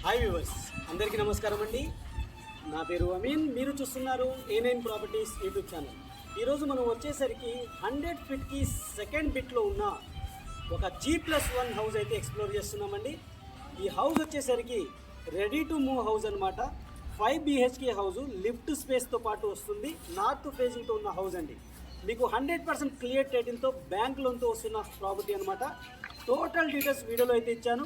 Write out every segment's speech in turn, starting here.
Hi viewers, అందరికీ నమస్కారం అండి. నా పేరు అమీన్. మీరు చూస్తున్నారు A9 ప్రాపర్టీస్ యూట్యూబ్ ఛానల్. ఈరోజు మనం వచ్చేసరికి 100 ఫీట్కి సెకండ్ బిట్లో ఉన్న ఒక G+1 హౌస్ అయితే ఎక్స్ప్లోర్ చేస్తున్నామండి. ఈ హౌస్ వచ్చేసరికి రెడీ టు మూవ్ హౌస్ అనమాట. 5 BHK హౌస్, లిఫ్ట్ స్పేస్తో పాటు వస్తుంది. నార్త్ ఫేజింగ్తో ఉన్న హౌస్ అండి. మీకు 100% క్లియర్ టైటిల్తో బ్యాంక్ లోన్తో వస్తున్న ప్రాపర్టీ అనమాట. టోటల్ డీటెయిల్స్ వీడియోలో అయితే ఇచ్చాను.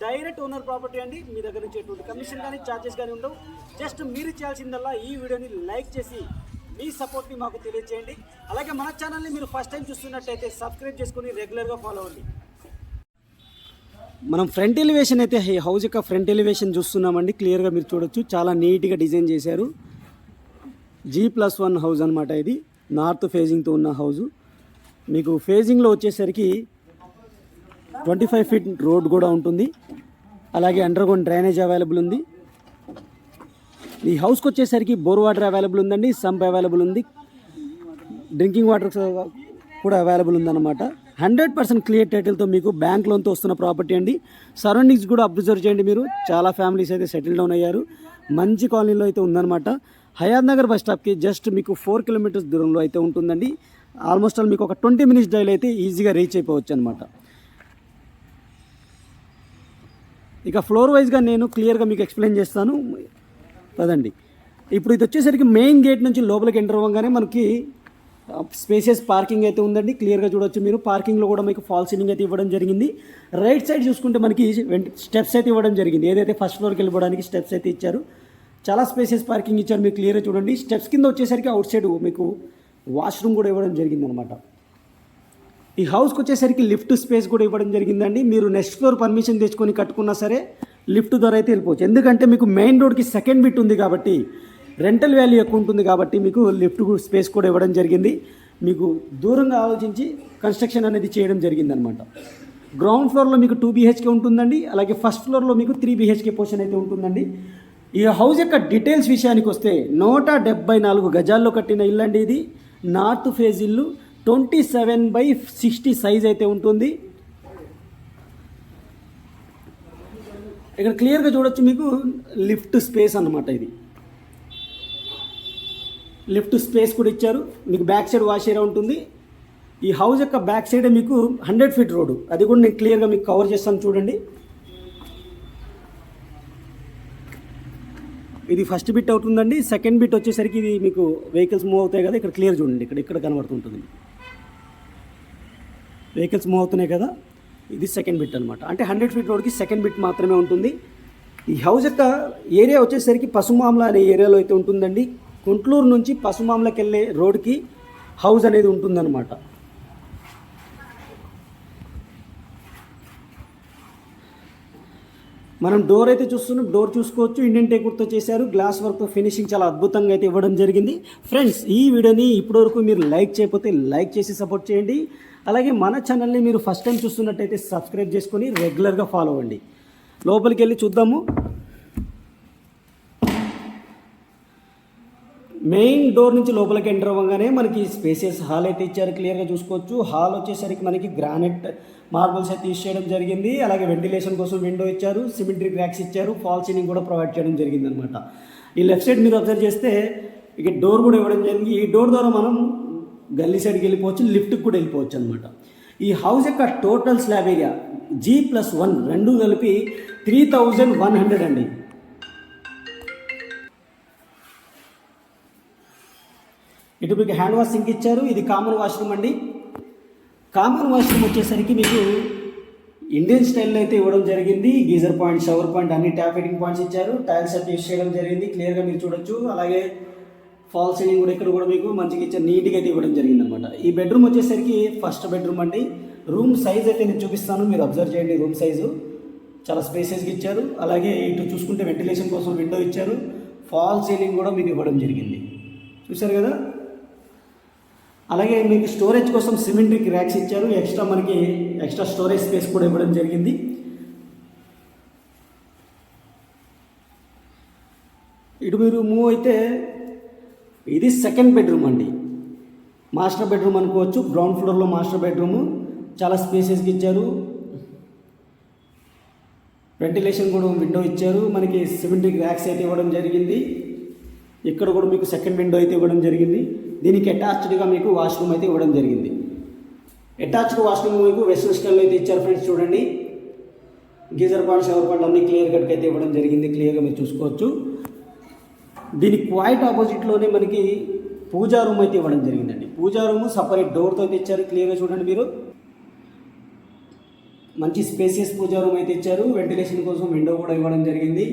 డైరెక్ట్ ఓనర్ ప్రాపర్టీ అండి. మీ దగ్గర నుంచి ఎటువంటి కమిషన్ కానీ ఛార్జెస్ కానీ ఉండవు. జస్ట్ మీరు చేయాల్సిందల్లా ఈ వీడియోని లైక్ చేసి మీ సపోర్ట్ని మాకు తెలియజేయండి. అలాగే మన ఛానల్ని మీరు ఫస్ట్ టైం చూస్తున్నట్టయితే సబ్స్క్రైబ్ చేసుకొని రెగ్యులర్గా ఫాలో అవ్వండి. మనం ఫ్రంట్ ఎలివేషన్ అయితే ఈ హౌస్ యొక్క ఫ్రంట్ ఎలివేషన్ చూస్తున్నామండి. క్లియర్గా మీరు చూడొచ్చు, చాలా నీట్గా డిజైన్ చేశారు. G+1 హౌస్ అనమాట. ఇది నార్త్ ఫేజింగ్తో ఉన్న హౌజు. మీకు ఫేజింగ్లో వచ్చేసరికి 25 ఫీట్ రోడ్ కూడా ఉంటుంది. అలాగే అండర్గ్రౌండ్ డ్రైనేజ్ అవైలబుల్ ఉంది. ఈ హౌస్కి వచ్చేసరికి బోర్ వాటర్ అవైలబుల్ ఉందండి, సంప్ అవైలబుల్ ఉంది, డ్రింకింగ్ వాటర్ కూడా అవైలబుల్ ఉందన్నమాట. 100% క్లియర్ టైటిల్తో మీకు బ్యాంక్ లోన్తో వస్తున్న ప్రాపర్టీ అండి. సరౌండింగ్స్ కూడా అబ్జర్వ్ చేయండి. మీరు చాలా ఫ్యామిలీస్ అయితే సెటిల్ డౌన్ అయ్యారు. మంచి కాలనీలో అయితే ఉందన్నమాట. హయాత్ నగర్ బస్ స్టాప్కి జస్ట్ మీకు 4 కిలోమీటర్స్ దూరంలో అయితే ఉంటుందండి. ఆల్మోస్ట్ ఆల్ మీకు ఒక 20 మినిట్స్ డ్రైవ్ అయితే ఈజీగా రీచ్ అయిపోవచ్చు అనమాట. ఇక ఫ్లోర్ వైజ్గా నేను క్లియర్గా మీకు ఎక్స్ప్లెయిన్ చేస్తాను పదండి. ఇప్పుడు ఇది వచ్చేసరికి మెయిన్ గేట్ నుంచి లోపలికి ఎంటర్ అవ్వగానే మనకి స్పేసియస్ పార్కింగ్ అయితే ఉందండి. క్లియర్గా చూడొచ్చు మీరు. పార్కింగ్లో కూడా మీకు ఫాల్ సీలింగ్ అయితే ఇవ్వడం జరిగింది. రైట్ సైడ్ చూసుకుంటే మనకి స్టెప్స్ అయితే ఇవ్వడం జరిగింది. ఏదైతే ఫస్ట్ ఫ్లోర్కి వెళ్ళిపోవడానికి స్టెప్స్ అయితే ఇచ్చారు. చాలా స్పేసియస్ పార్కింగ్ ఇచ్చారు. మీరు క్లియర్గా చూడండి. స్టెప్స్ కింద వచ్చేసరికి అవుట్ సైడ్ మీకు వాష్రూమ్ కూడా ఇవ్వడం జరిగింది అనమాట. ఈ హౌస్కి వచ్చేసరికి లిఫ్ట్ స్పేస్ కూడా ఇవ్వడం జరిగిందండి. మీరు నెక్స్ట్ ఫ్లోర్ పర్మిషన్ తెచ్చుకొని కట్టుకున్నా సరే లిఫ్ట్ ద్వారా అయితే వెళ్ళిపోవచ్చు. ఎందుకంటే మీకు మెయిన్ రోడ్కి సెకండ్ బిట్ ఉంది కాబట్టి రెంటల్ వాల్యూ ఎక్కువ ఉంటుంది కాబట్టి మీకు లిఫ్ట్ స్పేస్ కూడా ఇవ్వడం జరిగింది. మీకు దూరంగా ఆలోచించి కన్స్ట్రక్షన్ అనేది చేయడం జరిగిందనమాట. గ్రౌండ్ ఫ్లోర్లో మీకు 2 BHK ఉంటుందండి. అలాగే ఫస్ట్ ఫ్లోర్లో మీకు 3 BHK పోర్షన్ అయితే ఉంటుందండి. ఈ హౌస్ యొక్క డీటెయిల్స్ విషయానికి వస్తే 174 గజాల్లో కట్టిన ఇల్లు అండి. ఇది నార్త్ ఫేజ్ ఇల్లు. 27/60 సైజ్ అయితే ఉంటుంది. ఇక్కడ క్లియర్గా చూడొచ్చు మీకు లిఫ్ట్ స్పేస్ అన్నమాట. ఇది లిఫ్ట్ స్పేస్ కూడా ఇచ్చారు. మీకు బ్యాక్ సైడ్ వాష్ ఏరియా ఉంటుంది. ఈ హౌస్ యొక్క బ్యాక్ సైడ్ మీకు 100 ఫీట్ రోడ్డు, అది కూడా నేను క్లియర్గా మీకు కవర్ చేస్తాను చూడండి. ఇది ఫస్ట్ బిట్ అవుతుందండి. సెకండ్ బిట్ వచ్చేసరికి ఇది మీకు వెహికల్స్ మూవ్ అవుతాయి కదా, ఇక్కడ క్లియర్ చూడండి. ఇక్కడ కనబడుతుంటుంది వెహికల్స్ మూవ్ అవుతున్నాయి కదా. ఇది సెకండ్ బిట్ అనమాట. అంటే 100 ఫీట్ రోడ్కి సెకండ్ బిట్ మాత్రమే ఉంటుంది. ఈ హౌస్ యొక్క ఏరియా వచ్చేసరికి పసుమామ్ల అనే ఏరియాలో అయితే ఉంటుందండి. కుంట్లూరు నుంచి పసుమామ్లకి వెళ్ళే రోడ్కి హౌస్ అనేది ఉంటుందన్నమాట. మనం డోర్ అయితే చూస్తున్నాం. డోర్ చూసుకోవచ్చు. ఇండియన్ టేకుడ్తో చేశారు. గ్లాస్ వర్క్తో ఫినిషింగ్ చాలా అద్భుతంగా అయితే ఇవ్వడం జరిగింది. ఫ్రెండ్స్, ఈ వీడియోని ఇప్పటివరకు మీరు లైక్ చేయకపోతే లైక్ చేసి సపోర్ట్ చేయండి. అలాగే మన ఛానల్ని మీరు ఫస్ట్ టైం చూస్తున్నట్టయితే సబ్స్క్రైబ్ చేసుకొని రెగ్యులర్గా ఫాలో అవ్వండి. లోపలికి వెళ్ళి చూద్దాము. మెయిన్ డోర్ నుంచి లోపలికి ఎంటర్ అవ్వగానే మనకి స్పేసియస్ హాల్ అయితే ఇచ్చారు. క్లియర్గా చూసుకోవచ్చు. హాల్ వచ్చేసరికి మనకి గ్రానైట్ మార్బుల్స్ అయితే యూస్ చేయడం జరిగింది. అలాగే వెంటిలేషన్ కోసం విండో ఇచ్చారు. సిమెట్రిక్ ర్యాక్స్ ఇచ్చారు. ఫాల్ సీలింగ్ కూడా ప్రొవైడ్ చేయడం జరిగింది అనమాట. ఈ లెఫ్ట్ సైడ్ మీరు అబ్జర్వ్ చేస్తే ఇక డోర్ కూడా ఇవ్వడం జరిగింది. ఈ డోర్ ద్వారా మనం గల్లీ సైడ్కి వెళ్ళిపోవచ్చు, లిఫ్ట్కి కూడా వెళ్ళిపోవచ్చు అనమాట. ఈ హౌస్ యొక్క టోటల్ స్లాబ్ ఏరియా G+1 రెండు కలిపి 3100 అండి. ఇటు మీకు హ్యాండ్ వాష్ సింక్ ఇచ్చారు. ఇది కామన్ వాష్రూమ్ అండి. కామన్ వాష్రూమ్ వచ్చేసరికి మీకు ఇండియన్ స్టైల్లో అయితే ఇవ్వడం జరిగింది. గీజర్ పాయింట్, షవర్ పాయింట్, అన్ని ట్యాప్ ఫిట్టింగ్ పాయింట్స్ ఇచ్చారు. టైల్స్ అయితే యూస్ చేయడం జరిగింది. క్లియర్గా మీరు చూడొచ్చు. అలాగే ఫాల్ సీలింగ్ కూడా ఇక్కడ కూడా మీకు మంచిగా ఇచ్చారు. నీట్గా అయితే ఇవ్వడం జరిగింది అనమాట. ఈ బెడ్రూమ్ వచ్చేసరికి ఫస్ట్ బెడ్రూమ్ అండి. రూమ్ సైజ్ అయితే నేను చూపిస్తాను, మీరు అబ్జర్వ్ చేయండి. రూమ్ సైజు చాలా స్పేసెస్గా ఇచ్చారు. అలాగే ఇటు చూసుకుంటే వెంటిలేషన్ కోసం విండో ఇచ్చారు. ఫాల్ సీలింగ్ కూడా మీకు ఇవ్వడం జరిగింది. చూశారు కదా. అలాగే మీకు స్టోరేజ్ కోసం సిమెట్రిక్ ర్యాక్స్ ఇచ్చారు. ఎక్స్ట్రా స్టోరేజ్ స్పేస్ కూడా ఇవ్వడం జరిగింది. ఇటు మీరు మూవ్ అయితే ఇది సెకండ్ బెడ్రూమ్ అండి. మాస్టర్ బెడ్రూమ్ అనుకోవచ్చు. గ్రౌండ్ ఫ్లోర్లో మాస్టర్ బెడ్రూము చాలా స్పేసెస్కి ఇచ్చారు. వెంటిలేషన్ కూడా విండో ఇచ్చారు. మనకి సిమెట్రిక్ ర్యాక్స్ అయితే ఇవ్వడం జరిగింది. ఇక్కడ కూడా మీకు సెకండ్ విండో అయితే ఇవ్వడం జరిగింది. దీనికి అటాచ్డ్గా మీకు వాష్రూమ్ అయితే ఇవ్వడం జరిగింది. అటాచ్డ్ వాష్రూమ్ మీకు వెస్టర్న్ స్టైల్లో అయితే ఇచ్చారు ఫ్రెండ్స్. చూడండి, గీజర్ పాయింట్, షవర్ పాయింట్ అన్ని క్లియర్ కట్కి అయితే ఇవ్వడం జరిగింది. క్లియర్గా మీరు చూసుకోవచ్చు. దీని క్వైట్ ఆపోజిట్లోనే మనకి పూజా రూమ్ అయితే ఇవ్వడం జరిగిందండి. పూజా రూమ్ సపరేట్ డోర్తో అయితే ఇచ్చారు. క్లియర్గా చూడండి మీరు. మంచి స్పేసియస్ పూజా రూమ్ అయితే ఇచ్చారు. వెంటిలేషన్ కోసం విండో కూడా ఇవ్వడం జరిగింది.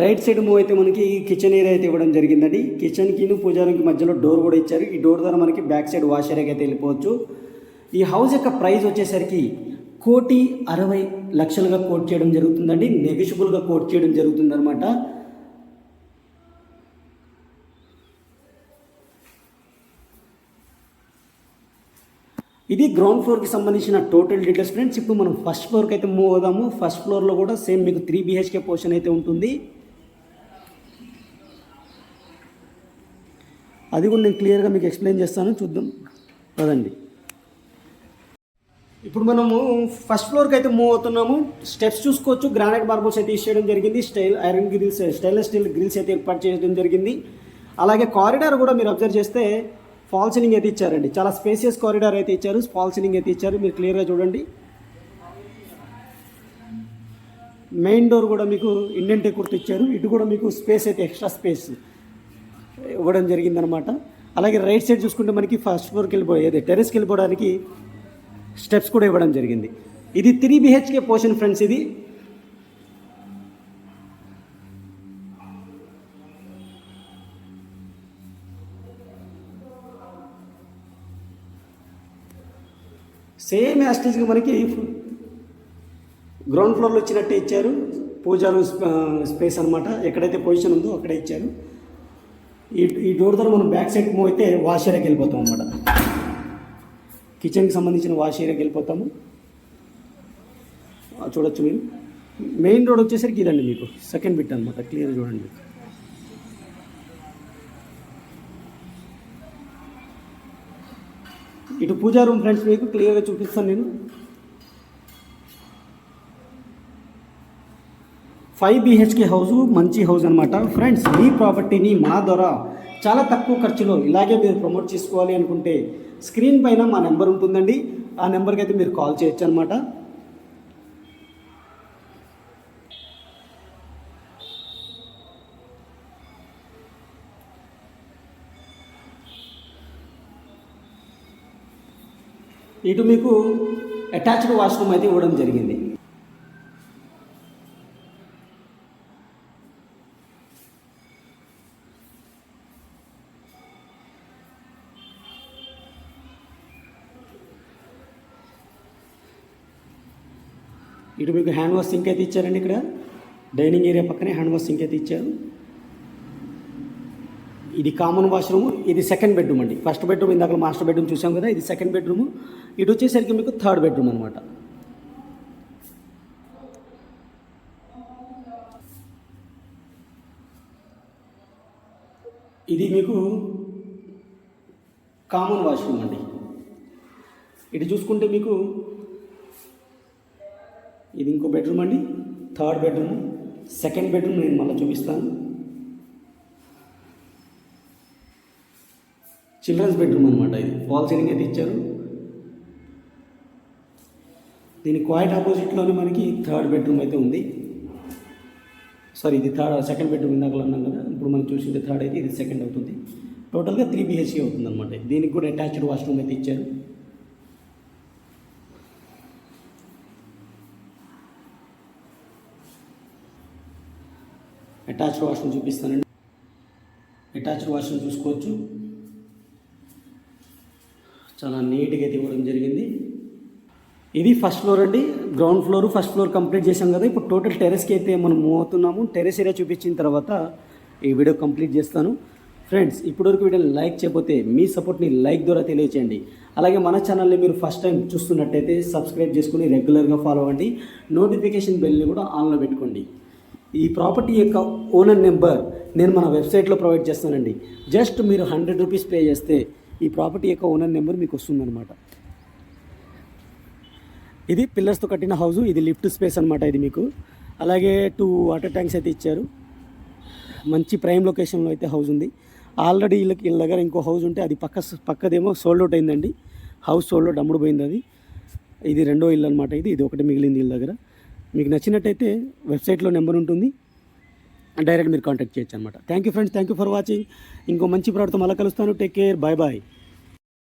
రైట్ సైడ్ మూవ్ అయితే మనకి కిచెన్ ఏరియా అయితే ఇవ్వడం జరిగిందండి. కిచెన్కి పూజా రూమ్కి మధ్యలో డోర్ కూడా ఇచ్చారు. ఈ డోర్ ద్వారా మనకి బ్యాక్ సైడ్ వాష్ ఏరియాకి అయితే వెళ్ళిపోవచ్చు. ఈ హౌస్ యొక్క ప్రైస్ వచ్చేసరికి 1,60,00,000గా కోట్ చేయడం జరుగుతుందండి. నెగిషియబుల్గా కోట్ చేయడం జరుగుతుంది అనమాట. ఇది గ్రౌండ్ ఫ్లోర్కి సంబంధించిన టోటల్ డీటెయిల్స్ ఫ్రెండ్స్. ఇప్పుడు మనం ఫస్ట్ ఫ్లోర్కి అయితే మూవ్ అవుదాము. ఫస్ట్ ఫ్లోర్లో కూడా సేమ్ మీకు 3 BHK పోర్షన్ అయితే ఉంటుంది. అది కూడా నేను క్లియర్గా మీకు ఎక్స్ప్లెయిన్ చేస్తాను, చూద్దాం పదండి. ఇప్పుడు మనము ఫస్ట్ ఫ్లోర్కి అయితే మూవ్ అవుతున్నాము. స్టెప్స్ చూసుకోవచ్చు. గ్రానైట్ మార్బుల్స్ అయితే ఇచ్చేయడం జరిగింది. Iron grills, stainless steel grills అయితే ఏర్పాటు చేయడం జరిగింది. అలాగే కారిడార్ కూడా మీరు అబ్జర్వ్ చేస్తే ఫాల్ సీలింగ్ అయితే ఇచ్చారండి. చాలా స్పేసియస్ కారిడార్ అయితే ఇచ్చారు. ఫాల్ సీలింగ్ అయితే ఇచ్చారు. మీరు క్లియర్గా చూడండి. మెయిన్ డోర్ కూడా మీకు ఇండియన్ టెక్ ఇచ్చారు. ఇటు కూడా మీకు స్పేస్ అయితే ఎక్స్ట్రా స్పేస్ ఇవ్వడం జరిగిందనమాట. అలాగే రైట్ సైడ్ చూసుకుంటే మనకి ఫస్ట్ ఫ్లోర్కి వెళ్ళిపోయేది టెర్రస్కి వెళ్ళిపోవడానికి స్టెప్స్ కూడా ఇవ్వడం జరిగింది. ఇది 3 BHK పోర్షన్ ఫ్రెండ్స్. ఇది సేమ్ యాస్టేజ్గా మనకి గ్రౌండ్ ఫ్లోర్లో ఇచ్చినట్టే ఇచ్చారు. పూజా రూమ్ స్పేస్ అనమాట. ఎక్కడైతే పొజిషన్ ఉందో అక్కడే ఇచ్చారు. ఈ డోర్ ద్వారా మనం బ్యాక్ సైడ్ మూవ్ అయితే వాష్ ఏరియాకి వెళ్ళిపోతాం అనమాట. కిచెన్కి సంబంధించిన వాష్ ఏరియాకి వెళ్ళిపోతాము. చూడొచ్చు మీరు. మెయిన్ రోడ్ వచ్చేసరికి ఇదండి మీకు సెకండ్ బిట్ అనమాట. క్లియర్ చూడండి. ఇటు పూజా రూమ్ ఫ్రెండ్స్ మీకు క్లియర్గా చూపిస్తాను నేను. 5 BHK హౌస్, మంచి హౌస్ అనమాట ఫ్రెండ్స్. ఈ ప్రాపర్టీని మా ద్వారా చాలా తక్కువ ఖర్చులో ఇలాగే మీరు ప్రమోట్ చేసుకోవాలి అనుకుంటే స్క్రీన్ పైన మా నెంబర్ ఉంటుందండి. ఆ నెంబర్కి అయితే మీరు కాల్ చేయొచ్చు అనమాట. ఇటు మీకు అటాచ్డ్ వాష్రూమ్ అయితే ఇవ్వడం జరిగింది. ఇటు మీకు హ్యాండ్ వాష్ సింక్ అయితే ఇచ్చారండి. ఇక్కడ డైనింగ్ ఏరియా పక్కనే హ్యాండ్ వాష్ సింక్ అయితే ఇచ్చారు. ఇది కామన్ వాష్రూమ్. ఇది సెకండ్ బెడ్రూమ్ అండి. ఫస్ట్ బెడ్రూమ్ ఇందాక మాస్టర్ బెడ్రూమ్ చూసాం కదా, ఇది సెకండ్ బెడ్రూమ్. ఇటు వచ్చేసరికి మీకు థర్డ్ బెడ్రూమ్ అనమాట. ఇది మీకు కామన్ వాష్రూమ్ అండి. ఇటు చూసుకుంటే మీకు ఇది ఇంకో బెడ్రూమ్ అండి, థర్డ్ బెడ్రూమ్. సెకండ్ బెడ్రూమ్ నేను మళ్ళీ చూపిస్తాను. చిల్డ్రన్స్ బెడ్రూమ్ అనమాట. ఇది ఫాల్ సీలింగ్ అయితే ఇచ్చారు. దీని క్వైట్ ఆపోజిట్లోనే మనకి థర్డ్ బెడ్రూమ్ అయితే ఉంది. సారీ, ఇది సెకండ్ బెడ్రూమ్ ఇందాక అన్నాం కదా. ఇప్పుడు మనం చూసింటే థర్డ్ అయితే ఇది సెకండ్ అవుతుంది. టోటల్గా 3 BHK అవుతుంది అనమాట. దీనికి కూడా అటాచ్డ్ వాష్రూమ్ అయితే ఇచ్చారు. అటాచ్డ్ వాష్రూమ్ చూపిస్తానండి. అటాచ్డ్ వాష్రూమ్ చూసుకోవచ్చు. చాలా నీట్గా అయితే ఇవ్వడం జరిగింది. ఇది ఫస్ట్ ఫ్లోర్ అండి. Ground floor, first floor complete చేసాం కదా. ఇప్పుడు టోటల్ టెర్రస్కి అయితే మనం మూవ్ అవుతున్నాము. టెర్రస్ ఏరియా చూపించిన తర్వాత ఈ వీడియో కంప్లీట్ చేస్తాను. ఫ్రెండ్స్, ఇప్పటివరకు వీడియోని లైక్ చేయకపోతే మీ సపోర్ట్ని లైక్ ద్వారా తెలియచేయండి. అలాగే మన ఛానల్ని మీరు ఫస్ట్ టైం చూస్తున్నట్టయితే సబ్స్క్రైబ్ చేసుకుని రెగ్యులర్గా ఫాలో అవ్వండి. నోటిఫికేషన్ బెల్ని కూడా ఆన్లో పెట్టుకోండి. ఈ ప్రాపర్టీ యొక్క ఓనర్ నెంబర్ నేను మన వెబ్సైట్లో ప్రొవైడ్ చేస్తానండి. జస్ట్ మీరు 100 రూపీస్ పే చేస్తే ఈ ప్రాపర్టీ యొక్క ఓనర్ నెంబర్ మీకు వస్తుందన్నమాట. ఇది పిల్లర్స్తో కట్టిన హౌస్, ఇది లిఫ్ట్ స్పేస్ అనమాట ఇది మీకు. అలాగే 2 వాటర్ ట్యాంక్స్ అయితే ఇచ్చారు. మంచి ప్రైమ్ లొకేషన్లో అయితే హౌస్ ఉంది. ఆల్రెడీ వీళ్ళ దగ్గర ఇంకో హౌస్ ఉంటే అది పక్కదేమో సోల్డ్ అవుట్ అయిందండి. హౌస్ సోల్డ్ అవుట్ అమ్ముడు పోయింది. ఇది రెండో ఇల్లు అనమాట. ఇది ఒకటి మిగిలింది వీళ్ళ దగ్గర. మీకు నచ్చినట్టయితే వెబ్సైట్లో నెంబర్ ఉంటుంది, డైరెక్ట్ మీరు కాంటాక్ట్ చేయొచ్చు అనమాట. Thank you friends, thank you for watching. ఇంకో మంచి ప్రోడక్ట్తో మళ్ళీ కలుస్తాను. Take care, bye bye.